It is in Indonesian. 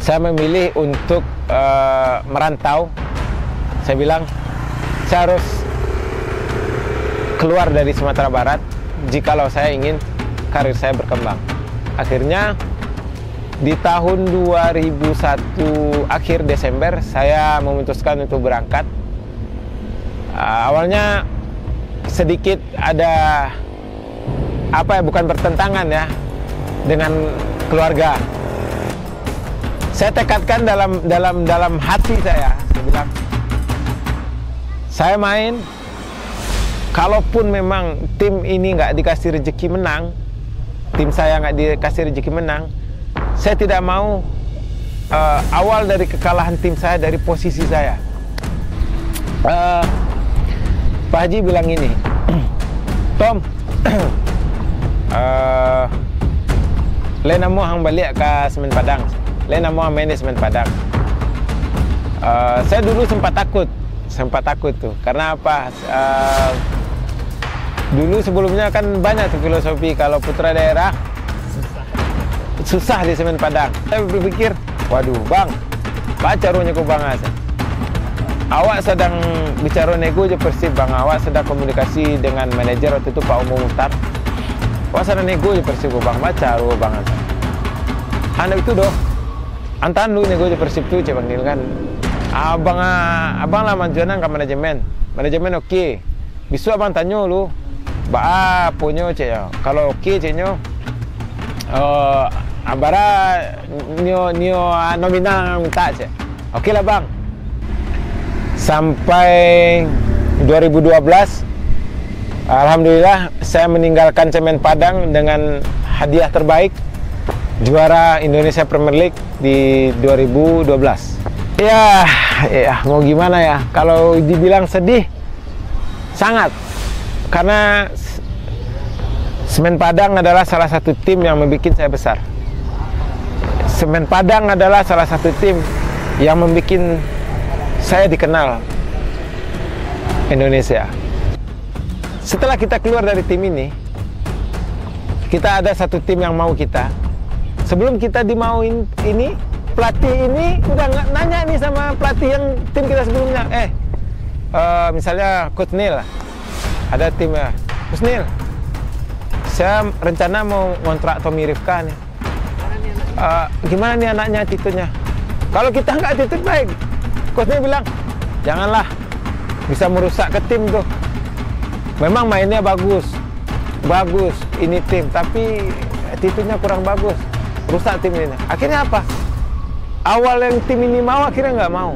saya memilih untuk merantau. Saya bilang saya harus keluar dari Sumatera Barat jikalau saya ingin karir saya berkembang. Akhirnya di tahun 2001 akhir Desember saya memutuskan untuk berangkat. Awalnya sedikit ada bukan bertentangan ya dengan keluarga. Saya tekadkan dalam hati saya bilang, saya main, kalaupun memang tim ini nggak dikasih rezeki menang, tim saya nggak dikasih rezeki menang, saya tidak mau awal dari kekalahan tim saya dari posisi saya. Pak Haji bilang ini, Tom, Lena mau hang balik ke Semen Padang, Lena mau main di Semen Padang. Saya dulu sempat takut tuh, karena apa? Dulu sebelumnya kan banyak tuh filosofi kalau putra daerah susah di Semen Padang. Saya berpikir, waduh bang, baca ruhnya ku bang Asa. Awak sedang bicara nego aja Persib bang, awak sedang komunikasi dengan manajer waktu itu Pak Umum Muhtar. Awak sedang nego aja Persib ku bang, baca ruh bang Asa. Anak itu doh, antan lu nego aja Persib tuh cebang nil kan. Abang lah manjuanan ke manajemen oke. Bisu abang tanya lu, ba punya cek ya. Kalau oke ceknya, abara nio nominal minta cek. Oke lah bang. Sampai 2012, alhamdulillah saya meninggalkan Semen Padang dengan hadiah terbaik, juara Indonesia Premier League di 2012. Ya, mau gimana ya? Kalau dibilang sedih, sangat. Karena Semen Padang adalah salah satu tim yang membuat saya besar. Semen Padang adalah salah satu tim yang membuat saya dikenal Indonesia. Setelah kita keluar dari tim ini, kita ada satu tim yang mau kita. Sebelum kita dimauin ini, pelatih ini udah nanya nih sama pelatih yang tim kita sebelumnya. Misalnya Coach Neil, ada timnya. Coach Neil, saya rencana mau ngontrak Tommy Rifka nih. Gimana nih anaknya attitude-nya? Kalau kita nggak attitude baik, Coach Neil bilang, janganlah, bisa merusak ke tim tuh. Memang mainnya bagus, ini tim, tapi attitude-nya kurang bagus, rusak tim ini. Akhirnya apa? Awal yang tim ini mau, akhirnya nggak mau.